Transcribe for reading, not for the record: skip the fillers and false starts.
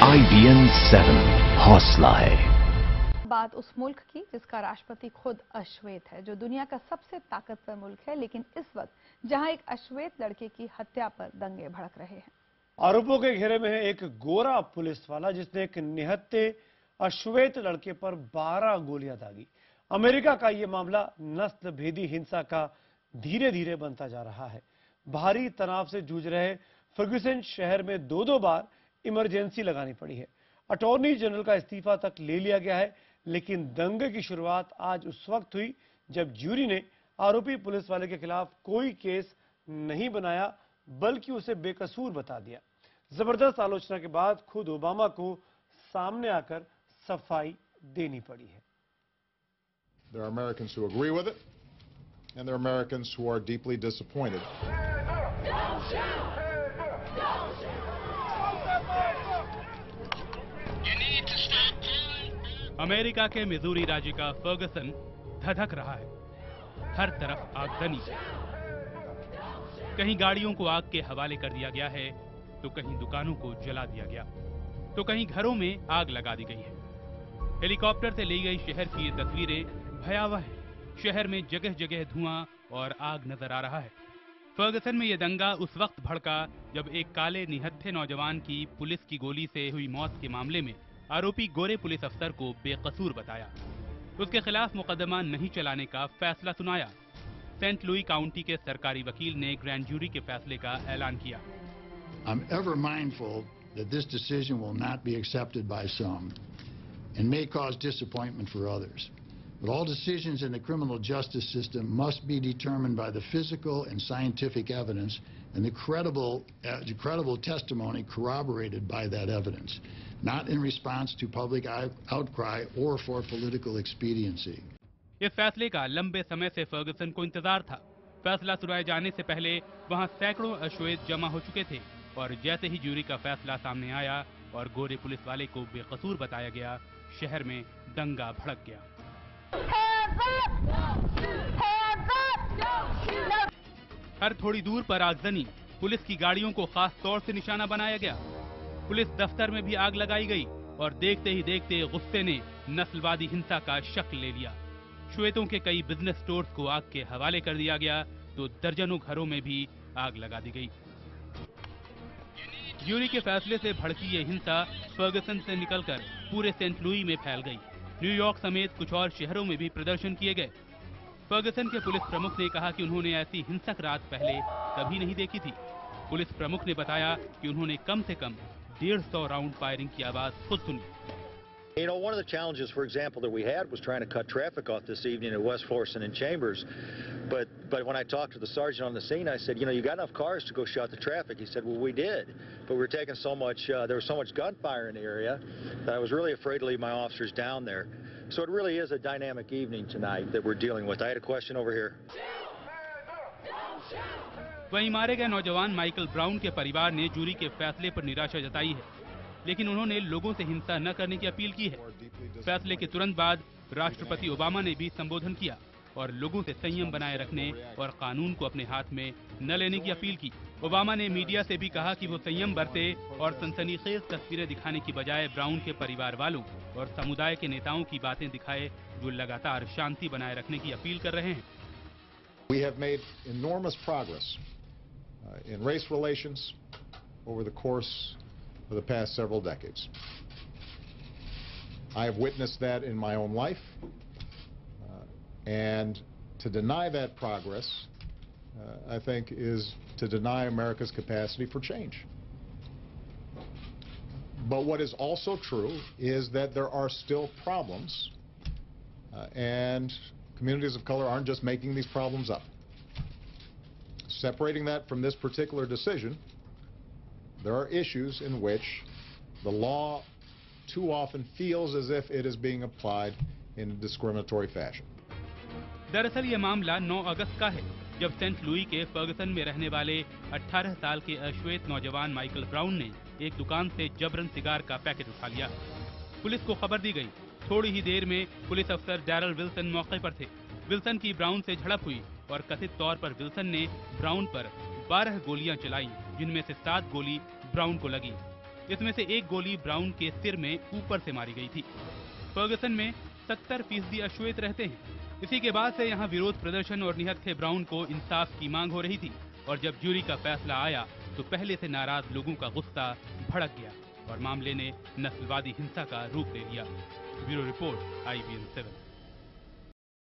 IBN 7 हौसला है। बात उस मुल्क की जिसका राष्ट्रपति खुद अश्वेत है, जो दुनिया का सबसे ताकतवर मुल्क है, लेकिन इस वक्त जहां एक अश्वेत लड़के की हत्या पर दंगे भड़क रहे हैं। आरोपों के घेरे में है एक गोरा पुलिस वाला जिसने एक निहत्थे अश्वेत लड़के पर 12 गोलियां दागी। अमेरिका का यह मामला नस्ल भेदी हिंसा का धीरे धीरे बनता जा रहा है। भारी तनाव से जूझ रहे फर्ग्यूसन शहर में दो बार इमरजेंसी लगानी पड़ी है। अटॉर्नी जनरल का इस्तीफा तक ले लिया गया है, लेकिन दंगे की शुरुआत आज उस वक्त हुई जब ज्यूरी ने आरोपी पुलिस वाले के खिलाफ कोई केस नहीं बनाया, बल्कि उसे बेकसूर बता दिया। जबरदस्त आलोचना के बाद खुद ओबामा को सामने आकर सफाई देनी पड़ी है। There are Americans who agree with it, and there are Americans who are deeply disappointed. America के मिजूरी राज्य का फर्गसन धधक रहा है। हर तरफ आगजनी, कहीं गाड़ियों को आग के हवाले कर दिया गया है, तो कहीं दुकानों को जला दिया गया, तो कहीं घरों में आग लगा दी गई है। हेलीकॉप्टर से ली गई शहर की ये तस्वीरें भयावह है। शहर में जगह जगह धुआं और आग नजर आ रहा है। फर्गसन में यह दंगा उस वक्त भड़का जब एक काले निहत्थे नौजवान की पुलिस की गोली से हुई मौत के मामले में आरोपी गोरे पुलिस अफसर को बेकसूर बताया। उसके खिलाफ मुकदमा नहीं चलाने का फैसला सुनाया। सेंट लुई काउंटी के सरकारी वकील ने ग्रैंड जूरी के फैसले का ऐलान किया। I'm ever mindful that this decision will not be accepted by some and may cause disappointment for others. But all decisions in the criminal justice system must be determined by the physical and scientific evidence and the credible testimony corroborated by that evidence, not in response to public outcry or for political expediency. इस फैसले का लंबे समय से Fergusson को इंतजार था। फैसला सुनाए जाने से पहले वहां सैकड़ों अश्वेत जमा हो चुके थे और जैसे ही ज्यूरी का फैसला सामने आया और गोरे पुलिस वाले को बेकसूर बताया गया, शहर में दंगा भड़क गया। हर थोड़ी दूर पर आगजनी, पुलिस की गाड़ियों को खास तौर से निशाना बनाया गया। पुलिस दफ्तर में भी आग लगाई गई और देखते ही देखते गुस्से ने नस्लवादी हिंसा का शक्ल ले लिया। श्वेतों के कई बिजनेस स्टोर्स को आग के हवाले कर दिया गया, तो दर्जनों घरों में भी आग लगा दी गई। ज्यूरी के फैसले से भड़की ये हिंसा फर्गसन से निकलकर पूरे सेंट लुई में फैल गई। न्यूयॉर्क समेत कुछ और शहरों में भी प्रदर्शन किए गए। फर्गसन के पुलिस प्रमुख ने कहा कि उन्होंने ऐसी हिंसक रात पहले कभी नहीं देखी थी। पुलिस प्रमुख ने बताया कि उन्होंने कम से कम 150 राउंड फायरिंग की आवाज खुद सुनी। You know, one of the challenges, for example, that we had was trying to cut traffic off this evening at West Florissant and Chambers. But when I talked to the sergeant on the scene, I said, you know, you got enough cars to go shut the traffic? He said, well, we did. But we were taking so much, there was so much gunfire in the area that I was really afraid to leave my officers down there. So it really is a dynamic evening tonight that we're dealing with. I had a question over here. वहीं मारे गए नौजवान Michael brown के परिवार ने jury के फैसले पर निराशा जताई है, लेकिन उन्होंने लोगों से हिंसा न करने की अपील की है। फैसले के तुरंत बाद राष्ट्रपति ओबामा ने भी संबोधन किया और लोगों से संयम बनाए रखने और कानून को अपने हाथ में न लेने की अपील की। ओबामा ने मीडिया से भी कहा कि वो संयम बरते और सनसनीखेज तस्वीरें दिखाने की बजाय ब्राउन के परिवार वालों और समुदाय के नेताओं की बातें दिखाए, जो लगातार शांति बनाए रखने की अपील कर रहे हैं। We have made enormous progress in race relations over the course of the past several decades. I have witnessed that in my own life, and to deny that progress, I think, is to deny America's capacity for change. But what is also true is that there are still problems, and communities of color aren't just making these problems up. Separating that from this particular decision, there are issues in which the law too often feels as if it is being applied in a discriminatory fashion. दरअसल ये मामला 9 अगस्त का है, जब Saint Louis के Fergusson में रहने वाले 18 साल के अश्वेत नौजवान माइकल ब्राउन ने एक दुकान से जबरन सिगार का पैकेट उठा लिया। पुलिस को खबर दी गई। थोड़ी ही देर में पुलिस अफसर डैरल विल्सन मौके पर थे। विल्सन की ब्राउन से झड़प हुई और कथित तौर पर विल्सन ने ब्राउन पर 12 गोलियां चलाई, जिनमें से 7 गोली ब्राउन को लगी। इसमें से एक गोली ब्राउन के सिर में ऊपर से मारी गई थी। फर्गसन में 70% अश्वेत रहते हैं। इसी के बाद से यहाँ विरोध प्रदर्शन और निहत्थे ब्राउन को इंसाफ की मांग हो रही थी। और जब ज्यूरी का फैसला आया तो पहले से नाराज लोगों का गुस्सा भड़क गया और मामले ने नस्लवादी हिंसा का रूप ले लिया। Bureau report, IBN 7।